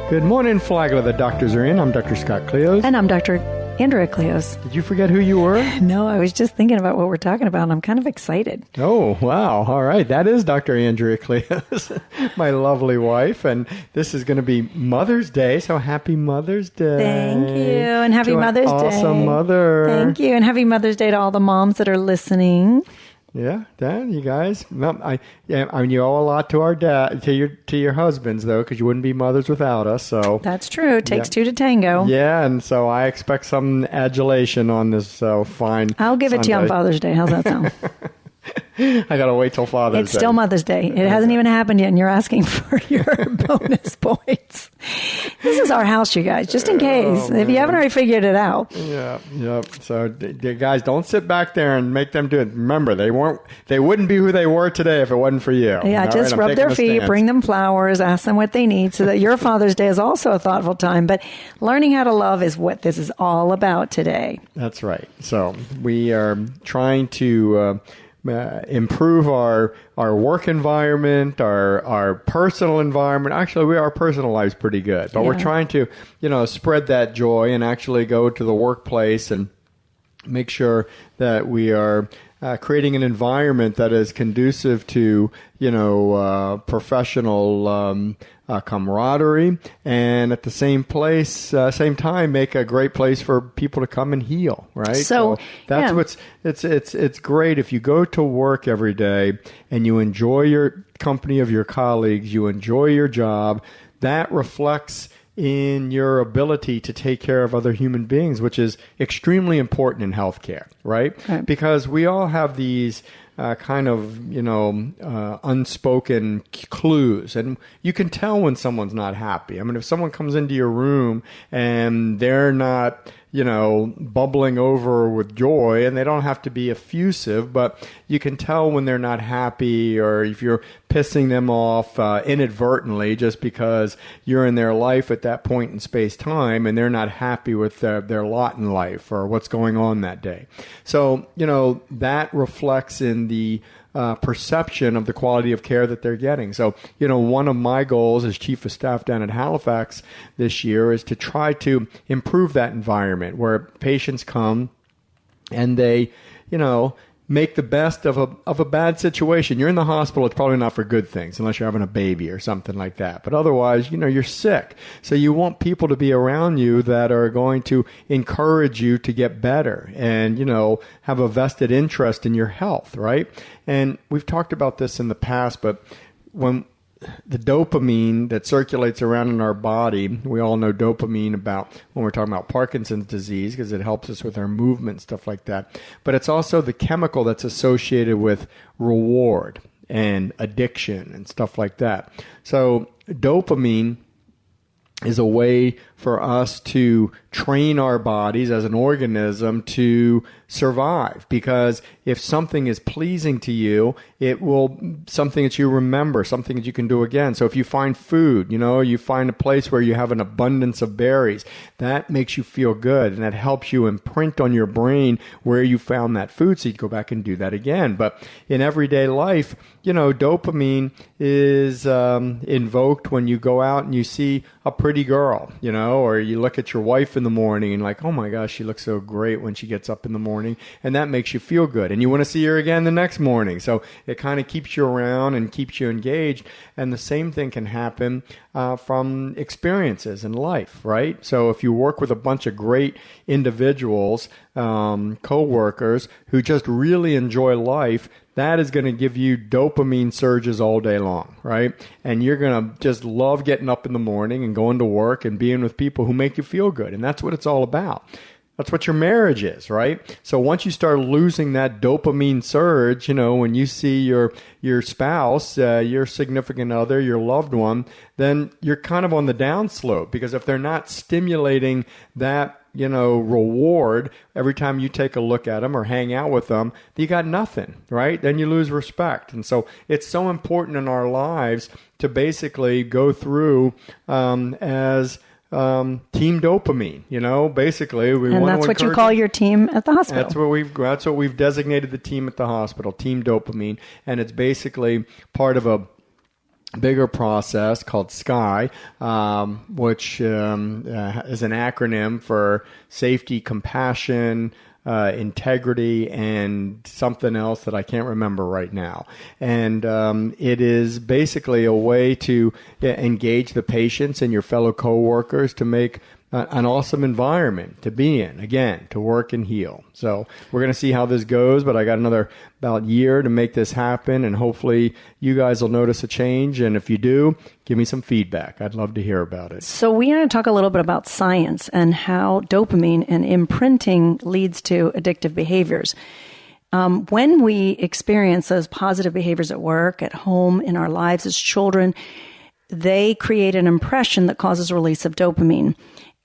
Good morning, Flagler. The doctors are in. I'm Dr. Scott Cleos. And I'm Dr. Andrea Cleos. Did you forget who you were? No, I was just thinking about what we're talking about, and I'm kind of excited. Oh, wow. All right. That is Dr. Andrea Cleos, my lovely wife. And this is going to be Mother's Day, so happy Mother's Day. Thank you, and happy Mother's Day. Awesome mother. Thank you, and happy Mother's Day to all the moms that are listening. Yeah, Dad, you guys. No, I mean, you owe a lot to our dad, to your husbands, though, because you wouldn't be mothers without us. So that's true. It takes two to tango. Yeah, and so I expect some adulation on this. So fine. I'll give it to you on Father's Day. How's that sound? I gotta wait till Father's Day. It's still Mother's Day. It hasn't even happened yet, and you're asking for your bonus points. This is our house, you guys, just in case. If you haven't already figured it out. Yeah. So, guys, don't sit back there and make them do it. Remember, they wouldn't be who they were today if it wasn't for you. Yeah, just rub their feet, bring them flowers, ask them what they need, so that your Father's Day is also a thoughtful time. But learning how to love is what this is all about today. That's right. So we are trying to improve our work environment, our personal environment. Actually, our personal life's pretty good, but we're trying to, spread that joy and actually go to the workplace and make sure that we are creating an environment that is conducive to, professional camaraderie, and at the same time, make a great place for people to come and heal. Right. So that's it's great if you go to work every day and you enjoy your company of your colleagues, you enjoy your job. That reflects in your ability to take care of other human beings, which is extremely important in healthcare, right? Because we all have these unspoken clues, and you can tell when someone's not happy. I mean, if someone comes into your room and they're not, bubbling over with joy, and they don't have to be effusive, but you can tell when they're not happy, or if you're pissing them off inadvertently just because you're in their life at that point in space-time and they're not happy with their lot in life or what's going on that day. So, that reflects in the perception of the quality of care that they're getting. So, one of my goals as Chief of Staff down at Halifax this year is to try to improve that environment where patients come and they, make the best of a bad situation. You're in the hospital, it's probably not for good things unless you're having a baby or something like that. But otherwise, you're sick. So you want people to be around you that are going to encourage you to get better and, have a vested interest in your health, right? And we've talked about this in the past, but when the dopamine that circulates around in our body, we all know dopamine about when we're talking about Parkinson's disease because it helps us with our movement, stuff like that. But it's also the chemical that's associated with reward and addiction and stuff like that. So dopamine is a way for us to train our bodies as an organism to survive, because if something is pleasing to you, it will something that you remember, something that you can do again. So if you find food, you find a place where you have an abundance of berries, that makes you feel good, and that helps you imprint on your brain where you found that food, so you go back and do that again. But in everyday life, dopamine is invoked when you go out and you see a pretty girl, or you look at your wife in the morning and like, oh my gosh, she looks so great when she gets up in the morning, and that makes you feel good, and you want to see her again the next morning. So it kind of keeps you around and keeps you engaged. And the same thing can happen from experiences in life, right? So if you work with a bunch of great individuals, co-workers who just really enjoy life, that is going to give you dopamine surges all day long, right? And you're going to just love getting up in the morning and going to work and being with people who make you feel good. And that's what it's all about. That's what your marriage is, right? So once you start losing that dopamine surge, when you see your spouse, your significant other, your loved one, then you're kind of on the downslope, because if they're not stimulating that, reward every time you take a look at them or hang out with them, you got nothing, right? Then you lose respect. And so it's so important in our lives to basically go through as team dopamine, basically. And that's what you call your team at the hospital. That's what we've designated the team at the hospital, team dopamine. And it's basically part of bigger process called SKY, which is an acronym for safety, compassion, integrity, and something else that I can't remember right now. And it is basically a way to engage the patients and your fellow coworkers to make an awesome environment to be in, again, to work and heal. So we're going to see how this goes, but I got another about year to make this happen, and hopefully you guys will notice a change. And if you do, give me some feedback. I'd love to hear about it. So we're going to talk a little bit about science and how dopamine and imprinting leads to addictive behaviors. When we experience those positive behaviors at work, at home, in our lives as children, they create an impression that causes release of dopamine.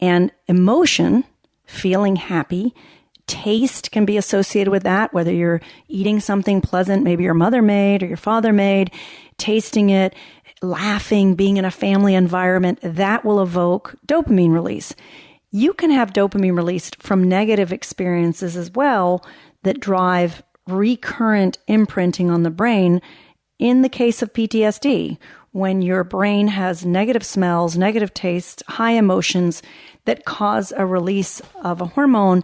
And emotion, feeling happy, taste can be associated with that, whether you're eating something pleasant, maybe your mother made or your father made, tasting it, laughing, being in a family environment, that will evoke dopamine release. You can have dopamine released from negative experiences as well that drive recurrent imprinting on the brain. In the case of PTSD, when your brain has negative smells, negative tastes, high emotions that cause a release of a hormone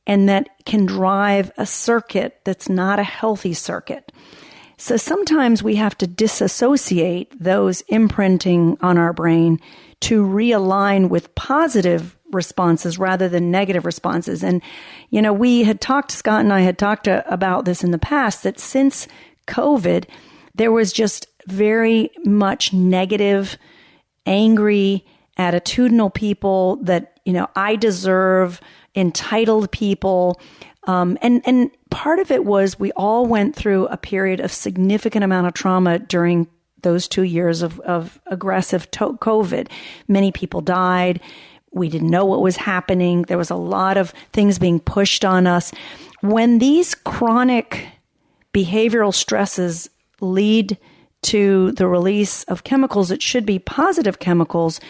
and that can drive a circuit that's not a healthy circuit. So sometimes we have to disassociate those imprinting on our brain to realign with positive responses rather than negative responses. And, we had talked, Scott and I had talked about this in the past, that since COVID, there was just very much negative, angry, attitudinal people that, I deserve, entitled people. And part of it was we all went through a period of significant amount of trauma during those 2 years of aggressive COVID. Many people died. We didn't know what was happening. There was a lot of things being pushed on us. When these chronic behavioral stresses lead to the release of chemicals that should be positive chemicals,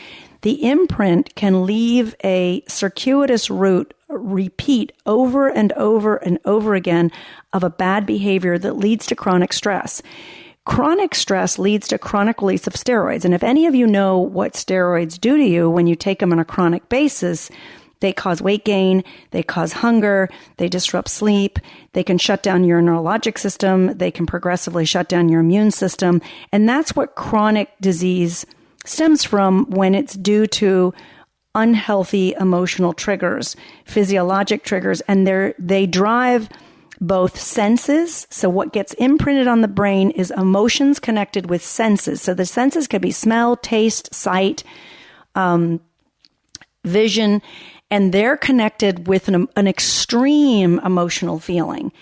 the imprint can leave a circuitous route, repeat over and over and over again of a bad behavior that leads to chronic stress. Chronic stress leads to chronic release of steroids. And if any of you know what steroids do to you when you take them on a chronic basis, they cause weight gain, they cause hunger, they disrupt sleep, they can shut down your neurologic system, they can progressively shut down your immune system. And that's what chronic disease stems from when it's due to unhealthy emotional triggers, physiologic triggers, and they drive both senses. So what gets imprinted on the brain is emotions connected with senses. So the senses could be smell, taste, sight, vision, and they're connected with an extreme emotional feeling.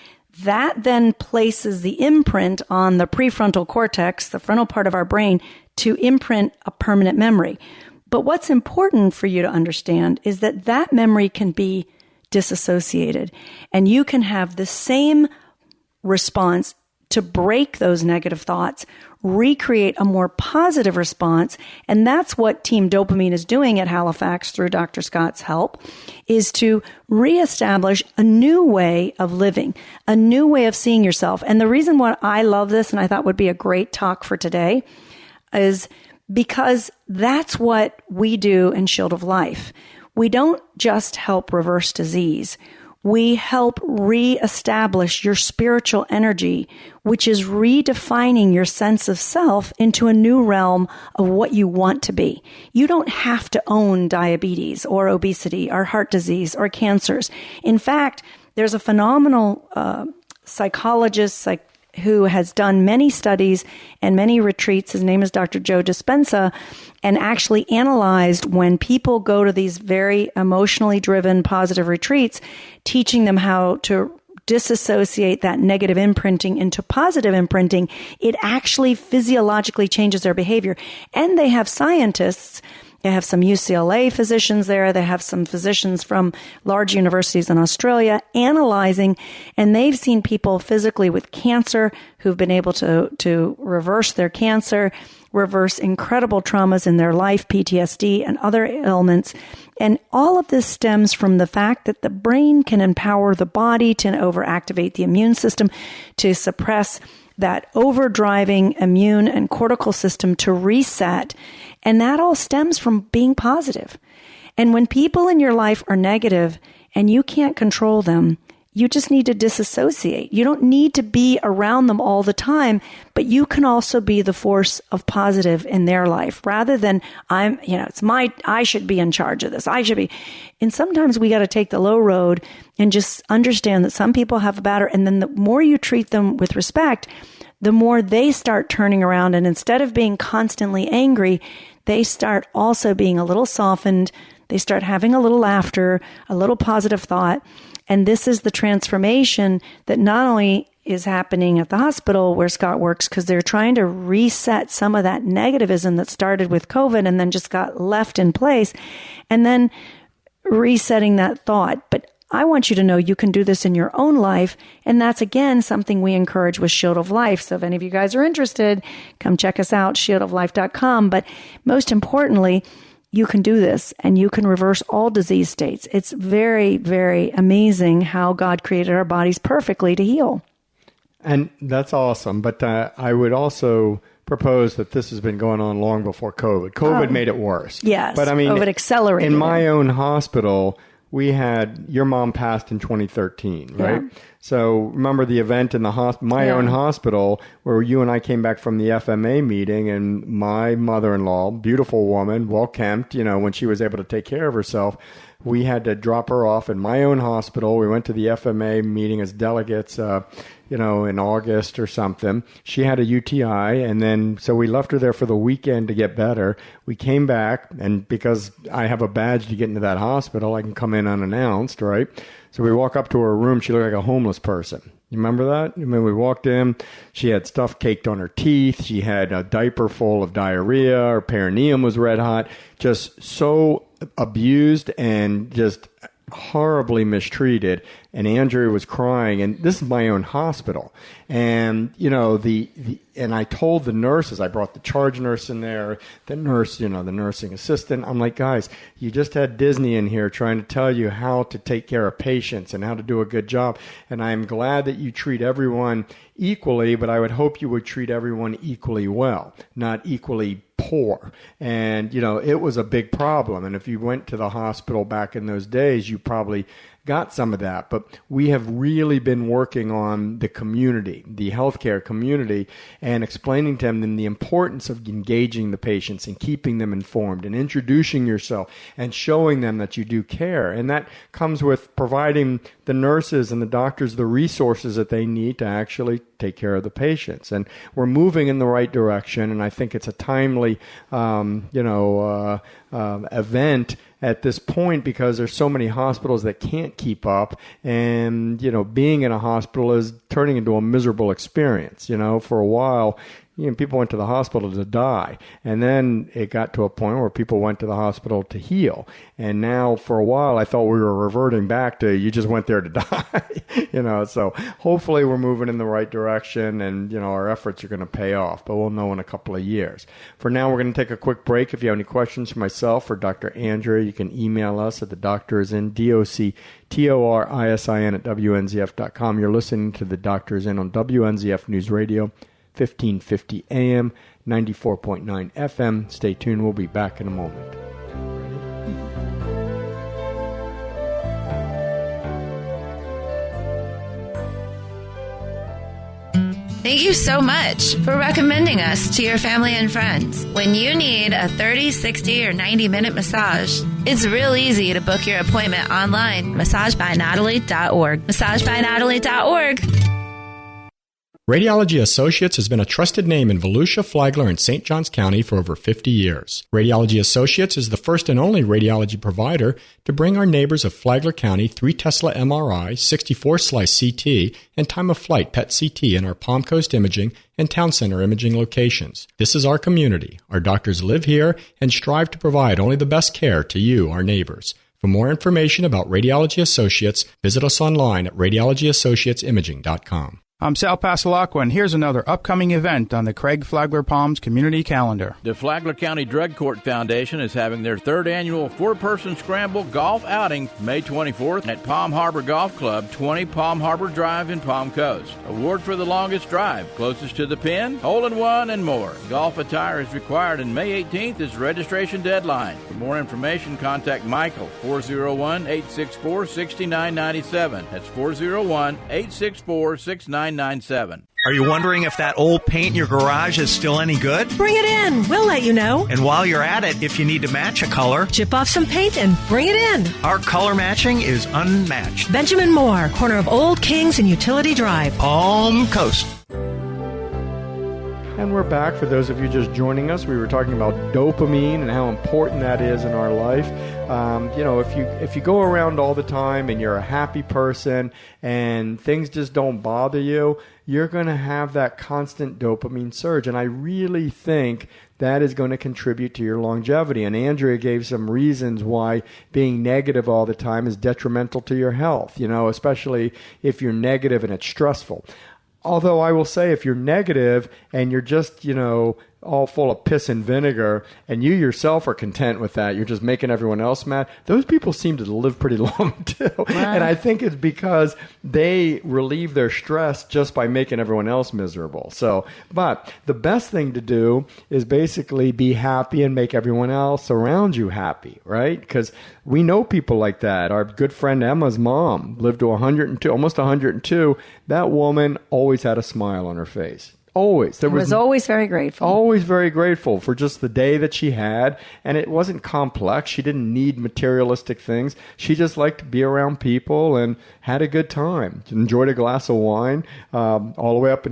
That then places the imprint on the prefrontal cortex, the frontal part of our brain, to imprint a permanent memory. But what's important for you to understand is that that memory can be disassociated, and you can have the same response to break those negative thoughts, recreate a more positive response. And that's what Team Dopamine is doing at Halifax through Dr. Scott's help, is to reestablish a new way of living, a new way of seeing yourself. And the reason why I love this and I thought would be a great talk for today is because that's what we do in Shield of Life. We don't just help reverse disease. We help reestablish your spiritual energy, which is redefining your sense of self into a new realm of what you want to be. You don't have to own diabetes or obesity or heart disease or cancers. In fact, there's a phenomenal psychologist who has done many studies and many retreats. His name is Dr. Joe Dispenza, and actually analyzed when people go to these very emotionally driven positive retreats, teaching them how to disassociate that negative imprinting into positive imprinting, it actually physiologically changes their behavior. And they have scientists. They have some UCLA physicians there. They have some physicians from large universities in Australia analyzing, and they've seen people physically with cancer who've been able to reverse their cancer, reverse incredible traumas in their life, PTSD and other ailments. And all of this stems from the fact that the brain can empower the body to overactivate the immune system, to suppress that overdriving immune and cortical system to reset. And that all stems from being positive. And when people in your life are negative and you can't control them, you just need to disassociate. You don't need to be around them all the time, but you can also be the force of positive in their life rather than I should be in charge of this. I should be. And sometimes we got to take the low road and just understand that some people have a better, and then the more you treat them with respect, the more they start turning around. And instead of being constantly angry, they start also being a little softened. They start having a little laughter, a little positive thought. And this is the transformation that not only is happening at the hospital where Scott works, because they're trying to reset some of that negativism that started with COVID and then just got left in place, and then resetting that thought. But I want you to know you can do this in your own life. And that's, again, something we encourage with Shield of Life. So if any of you guys are interested, come check us out, shieldoflife.com. But most importantly, you can do this and you can reverse all disease states. It's very, very amazing how God created our bodies perfectly to heal. And that's awesome. But I would also propose that this has been going on long before COVID. COVID made it worse. Yes. But I mean, COVID accelerated in my own hospital, we had, your mom passed in 2013, right? Yeah. So remember the event in the my own hospital where you and I came back from the FMA meeting, and my mother-in-law, beautiful woman, well-kempt, when she was able to take care of herself, we had to drop her off in my own hospital. We went to the FMA meeting as delegates, in August or something. She had a UTI, and then so we left her there for the weekend to get better. We came back, and because I have a badge to get into that hospital, I can come in unannounced, right? So we walk up to her room. She looked like a homeless person. You remember that? I mean, we walked in. She had stuff caked on her teeth. She had a diaper full of diarrhea. Her perineum was red hot. Just so abused and just horribly mistreated. And Andrew was crying. And this is my own hospital. And, and I told the nurses, I brought the charge nurse in there, the nurse, the nursing assistant. I'm like, guys, you just had Disney in here trying to tell you how to take care of patients and how to do a good job. And I'm glad that you treat everyone equally, but I would hope you would treat everyone equally well, not equally poor. And, it was a big problem. And if you went to the hospital back in those days, you probably got some of that. But we have really been working on the community, the healthcare community, and explaining to them the importance of engaging the patients and keeping them informed and introducing yourself and showing them that you do care. And that comes with providing the nurses and the doctors the resources that they need to actually take care of the patients. And we're moving in the right direction. And I think it's a timely, event at this point, because there's so many hospitals that can't keep up, and being in a hospital is turning into a miserable experience. For a while, people went to the hospital to die, and then it got to a point where people went to the hospital to heal. And now, for a while, I thought we were reverting back to you just went there to die. So hopefully we're moving in the right direction, and our efforts are going to pay off. But we'll know in a couple of years. For now, we're going to take a quick break. If you have any questions for myself or Dr. Andrea, you can email us at the doctorsin, DOCTORISIN at WNZF.com. You're listening to the Doctor's In on WNZF News Radio, 1550 AM, 94.9 FM. Stay tuned. We'll be back in a moment. Thank you so much for recommending us to your family and friends. When you need a 30, 60, or 90-minute massage, it's real easy to book your appointment online. MassageByNatalie.org. MassageByNatalie.org. Radiology Associates has been a trusted name in Volusia, Flagler, and St. Johns County for over 50 years. Radiology Associates is the first and only radiology provider to bring our neighbors of Flagler County 3 Tesla MRI, 64-slice CT, and time-of-flight PET CT in our Palm Coast Imaging and Town Center Imaging locations. This is our community. Our doctors live here and strive to provide only the best care to you, our neighbors. For more information about Radiology Associates, visit us online at radiologyassociatesimaging.com. I'm Sal Pasalacqua, and here's another upcoming event on the Craig Flagler Palms community calendar. The Flagler County Drug Court Foundation is having their third annual four-person scramble golf outing May 24th at Palm Harbor Golf Club, 20 Palm Harbor Drive in Palm Coast. Award for the longest drive, closest to the pin, hole-in-one, and more. Golf attire is required, and May 18th is registration deadline. For more information, contact Michael, 401-864-6997. That's 401-864-6997. Are you wondering if that old paint in your garage is still any good? Bring it in. We'll let you know. And while you're at it, if you need to match a color, chip off some paint and bring it in. Our color matching is unmatched. Benjamin Moore, corner of Old Kings and Utility Drive, Palm Coast. And we're back. For those of you just joining us, we were talking about dopamine and how important that is in our life. If you go around all the time and you're a happy person and things just don't bother you, you're going to have that constant dopamine surge. And I really think that is going to contribute to your longevity. And Andrea gave some reasons why being negative all the time is detrimental to your health, especially if you're negative and it's stressful. Although I will say, if you're negative and you're just, all full of piss and vinegar, and you yourself are content with that, you're just making everyone else mad, those people seem to live pretty long too. Right. And I think it's because they relieve their stress just by making everyone else miserable. But the best thing to do is basically be happy and make everyone else around you happy, right? Because we know people like that. Our good friend Emma's mom lived to 102, almost 102. That woman always had a smile on her face. Always. There was always very grateful. Always very grateful for just the day that she had. And it wasn't complex. She didn't need materialistic things. She just liked to be around people and had a good time. Enjoyed a glass of wine all the way up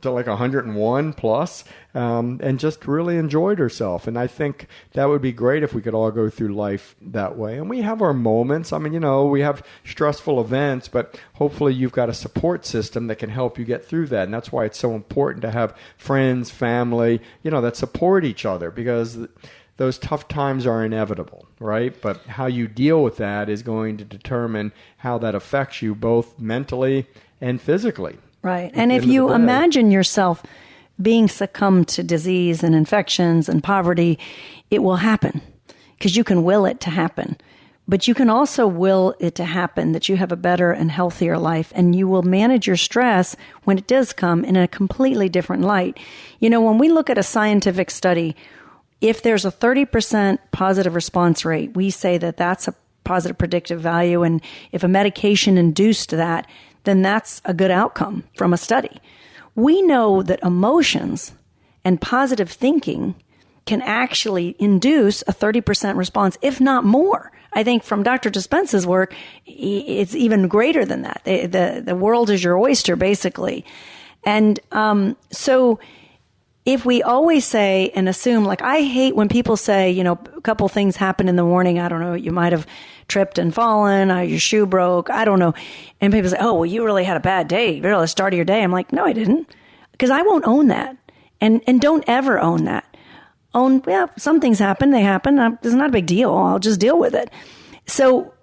to like 101 plus, and just really enjoyed herself. And I think that would be great if we could all go through life that way. And we have our moments. I mean, we have stressful events, but hopefully you've got a support system that can help you get through that. And that's why it's so important to have friends, family, that support each other, because those tough times are inevitable, right? But how you deal with that is going to determine how that affects you both mentally and physically. Right. And if you imagine yourself being succumbed to disease and infections and poverty, it will happen because you can will it to happen. But you can also will it to happen that you have a better and healthier life, and you will manage your stress when it does come in a completely different light. When we look at a scientific study, if there's a 30% positive response rate, we say that that's a positive predictive value. And if a medication induced that, then that's a good outcome from a study. We know that emotions and positive thinking can actually induce a 30% response, if not more. I think from Dr. Dispenza's work, it's even greater than that. The world is your oyster, basically. And so if we always say and assume, like I hate when people say, a couple things happen in the morning. I don't know, you might have tripped and fallen, or your shoe broke. I don't know. And people say, oh, well, you really had a bad day. Really, the start of your day. I'm like, no, I didn't. Because I won't own that. And don't ever own that. Some things happen. They happen. It's not a big deal. I'll just deal with it. So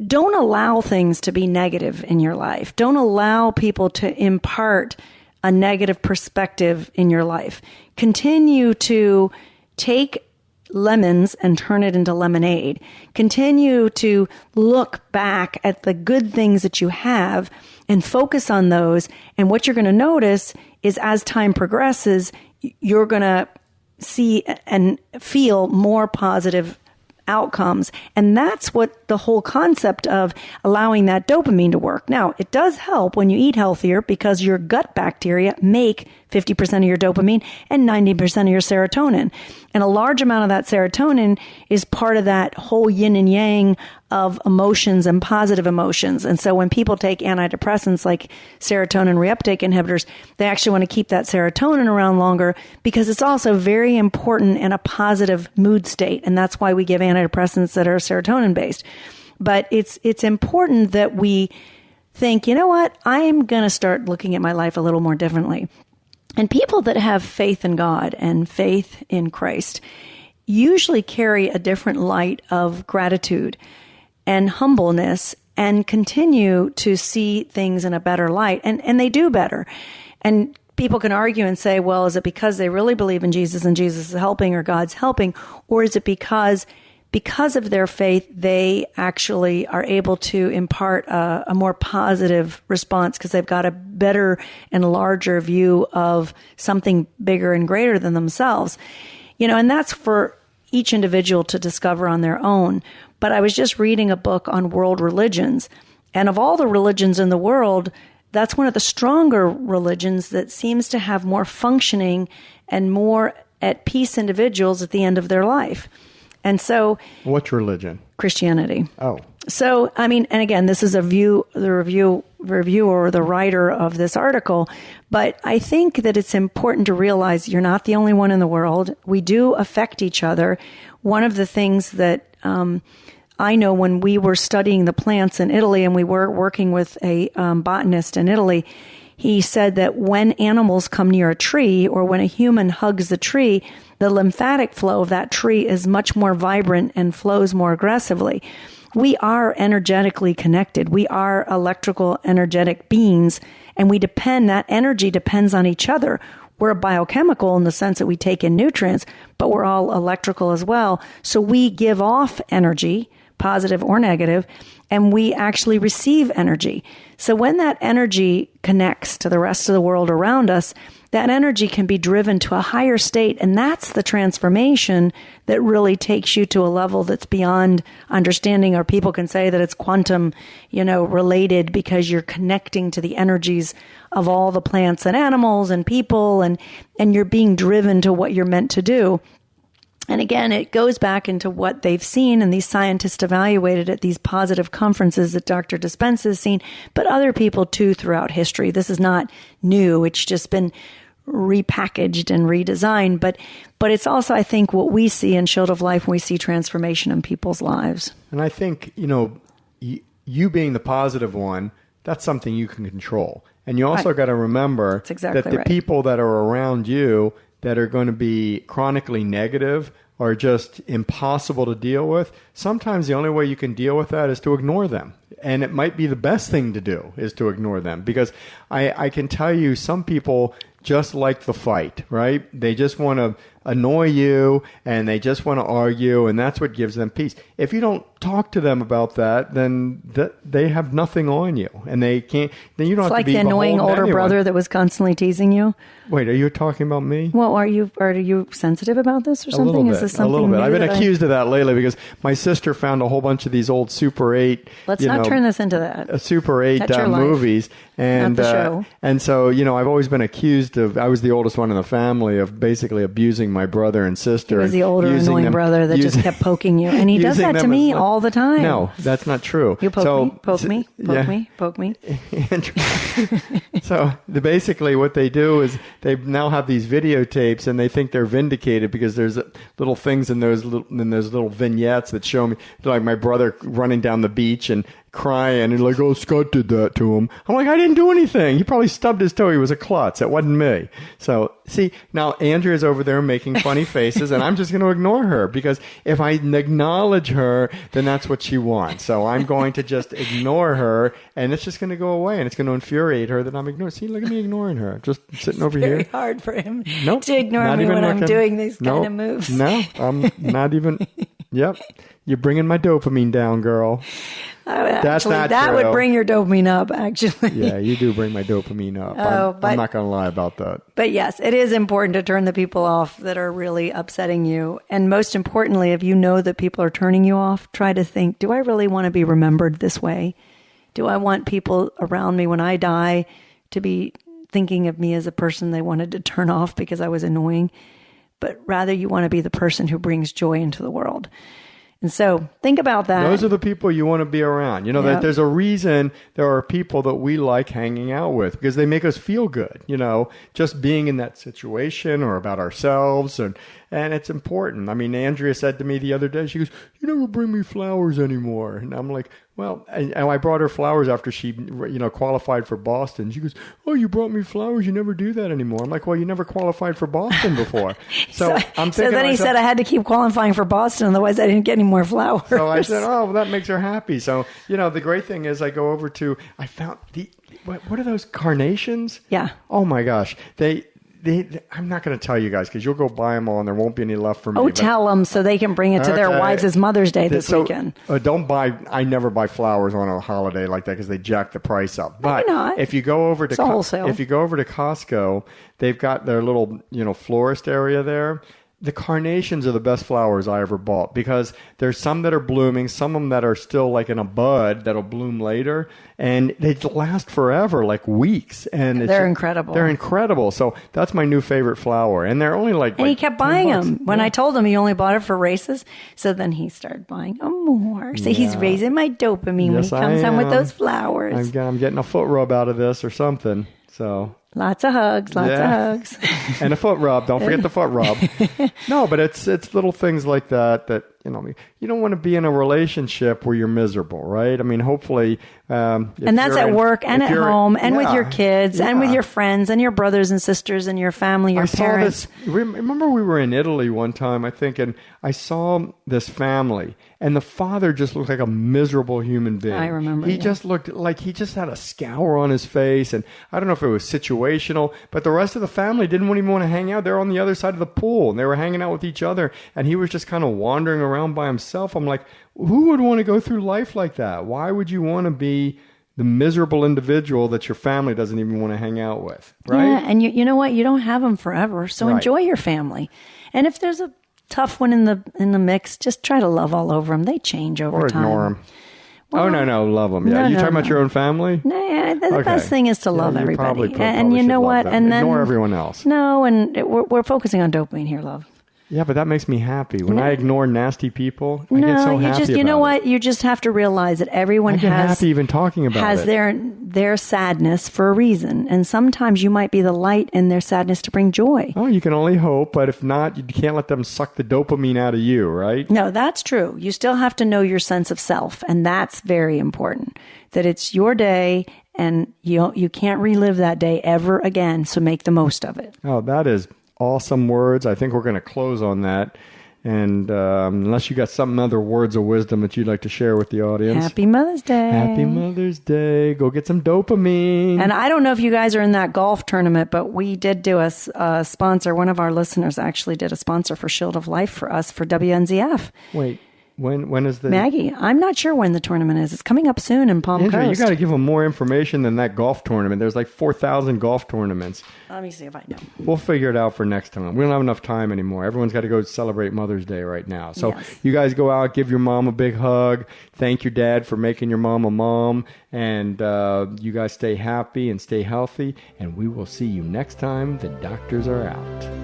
don't allow things to be negative in your life. Don't allow people to impart a negative perspective in your life. Continue to take lemons and turn it into lemonade. Continue to look back at the good things that you have and focus on those. And what you're going to notice is as time progresses, you're going to see and feel more positive outcomes. And that's what the whole concept of allowing that dopamine to work. Now, it does help when you eat healthier because your gut bacteria make 50% of your dopamine and 90% of your serotonin. And a large amount of that serotonin is part of that whole yin and yang of emotions and positive emotions. And so when people take antidepressants like serotonin reuptake inhibitors, they actually want to keep that serotonin around longer because it's also very important in a positive mood state. And that's why we give antidepressants that are serotonin based. But it's important that we think, you know what, I'm going to start looking at my life a little more differently. And people that have faith in God and faith in Christ usually carry a different light of gratitude and humbleness and continue to see things in a better light. And they do better. And people can argue and say, well, is it because they really believe in Jesus and Jesus is helping or God's helping? Or is it because of their faith, they actually are able to impart a more positive response because they've got a better and larger view of something bigger and greater than themselves? And that's for each individual to discover on their own. But I was just reading a book on world religions. And of all the religions in the world, that's one of the stronger religions that seems to have more functioning and more at peace individuals at the end of their life. And so... What's religion? Christianity. Oh. So, and again, this is the reviewer or the writer of this article, but I think that it's important to realize you're not the only one in the world. We do affect each other. One of the things that I know when we were studying the plants in Italy and we were working with a botanist in Italy, he said that when animals come near a tree or when a human hugs the tree, the lymphatic flow of that tree is much more vibrant and flows more aggressively. We are energetically connected. We are electrical, energetic beings, and that energy depends on each other. We're a biochemical in the sense that we take in nutrients, but we're all electrical as well. So we give off energy, positive or negative, and we actually receive energy. So when that energy connects to the rest of the world around us, that energy can be driven to a higher state, and that's the transformation that really takes you to a level that's beyond understanding, or people can say that it's quantum, related, because you're connecting to the energies of all the plants and animals and people, and you're being driven to what you're meant to do. And again, it goes back into what they've seen, and these scientists evaluated at these positive conferences that Dr. Dispenza has seen, but other people too throughout history. This is not new. It's just been repackaged and redesigned. But it's also, I think, what we see in Shield of Life when we see transformation in people's lives. And I think, you being the positive one, that's something you can control. And you also got to remember that the people that are around you that are going to be chronically negative or just impossible to deal with, sometimes the only way you can deal with that is to ignore them. And it might be the best thing to do is to ignore them, because I can tell you some people just like the fight, right? They just want to annoy you and they just want to argue, and that's what gives them peace. If you don't talk to them about that, then they have nothing on you, and they can't. Then you don't have to be the annoying older brother that was constantly teasing you. Wait, are you talking about me? Well, are you sensitive about this or something? A little bit. Is this something a little bit. I've been that accused of that lately because my sister found a whole bunch of these old Super 8. Let's not turn this into that. Super 8 movies, and not the show. And so I've always been accused of. I was the oldest one in the family of basically abusing my brother and sister. He was the older annoying brother that just kept poking you, and he does that to me all the time. No, that's not true. You poke me. So basically what they do is they now have these videotapes, and they think they're vindicated because there's little things in those little vignettes that show me, like my brother running down the beach and crying and like, oh, Scott did that to him. I'm like, I didn't do anything. He probably stubbed his toe. He was a klutz. It wasn't me. So see, now Andrea's over there making funny faces, and I'm just going to ignore her, because if I acknowledge her, then that's what she wants. So I'm going to just ignore her, and it's just going to go away, and it's going to infuriate her that I'm ignoring. See, look at me ignoring her. Just sitting over here. It's very hard for him to ignore me when I'm doing these kind of moves. No, I'm not even. Yep. You're bringing my dopamine down, girl. That's not that true. Would bring your dopamine up, actually. Yeah, you do bring my dopamine up. I'm not going to lie about that. But yes, it is important to turn the people off that are really upsetting you. And most importantly, if you know that people are turning you off, try to think, do I really want to be remembered this way? Do I want people around me when I die to be thinking of me as a person they wanted to turn off because I was annoying? But rather, you want to be the person who brings joy into the world. And so think about that. Those are the people you want to be around. That there's a reason there are people that we like hanging out with, because they make us feel good, just being in that situation or about ourselves. And it's important. I mean, Andrea said to me the other day, she goes, you never bring me flowers anymore. And I'm like, Well, and I brought her flowers after she, qualified for Boston. She goes, "Oh, you brought me flowers. You never do that anymore." I'm like, "Well, you never qualified for Boston before." So I'm thinking. So then he said I had to keep qualifying for Boston, otherwise I didn't get any more flowers. So I said, "Oh, well, that makes her happy." So the great thing is, I go over to. I found what are those carnations? Yeah. Oh my gosh, I'm not going to tell you guys because you'll go buy them all and there won't be any left for me. Oh, tell them so they can bring it to their wives as Mother's Day this weekend. Don't buy. I never buy flowers on a holiday like that because they jack the price up. But not. if you go over to wholesale. If you go over to Costco, they've got their little florist area there. The carnations are the best flowers I ever bought because there's some that are blooming, some of them that are still like in a bud that'll bloom later, and they last forever, like weeks. And they're incredible. They're incredible. So that's my new favorite flower, and they're only like. And he kept buying $10. them. When I told him he only bought it for races, so then he started buying them more. So he's raising my dopamine when he comes home with those flowers. I'm getting a foot rub out of this or something. So. Lots of hugs, lots of hugs. And a foot rub. Don't forget the foot rub. No, but it's little things like that you don't want to be in a relationship where you're miserable, right? I mean, hopefully. And that's at work and at home and with your kids and with your friends and your brothers and sisters and your family, your parents. Remember we were in Italy one time, I think, and I saw this family, and the father just looked like a miserable human being. I remember. He just looked like he just had a scour on his face, and I don't know if it was situational, but the rest of the family didn't even want to hang out. They were on the other side of the pool, and they were hanging out with each other, and he was just kind of wandering around by himself. I'm like, who would want to go through life like that? Why would you want to be the miserable individual that your family doesn't even want to hang out with, right? Yeah, and you know what? You don't have them forever, so enjoy your family. And if there's a tough one in the mix, just try to love all over them. They change over time. Or ignore them. Well, no, love them. Yeah, you talking about your own family? Nah, the best thing is to love everybody. And you know what? And then ignore everyone else. No, and we're focusing on dopamine here, love. Yeah, but that makes me happy. When I ignore nasty people, I get so happy you know what? You just have to realize that everyone happy even talking about has their sadness for a reason. And sometimes you might be the light in their sadness to bring joy. Oh, you can only hope, but if not, you can't let them suck the dopamine out of you, right? No, that's true. You still have to know your sense of self, and that's very important. That it's your day, and you can't relive that day ever again, so make the most of it. Oh, that is awesome words. I think we're going to close on that. And unless you got some other words of wisdom that you'd like to share with the audience. Happy Mother's Day. Happy Mother's Day. Go get some dopamine. And I don't know if you guys are in that golf tournament, but we did do a sponsor. One of our listeners actually did a sponsor for Shield of Life for us for WNZF. Wait. When is the... Maggie, I'm not sure when the tournament is. It's coming up soon in Palm Coast. You got to give them more information than that golf tournament. There's like 4,000 golf tournaments. Let me see if I know. We'll figure it out for next time. We don't have enough time anymore. Everyone's got to go celebrate Mother's Day right now. So you guys go out, give your mom a big hug. Thank your dad for making your mom a mom. And you guys stay happy and stay healthy. And we will see you next time the doctors are out.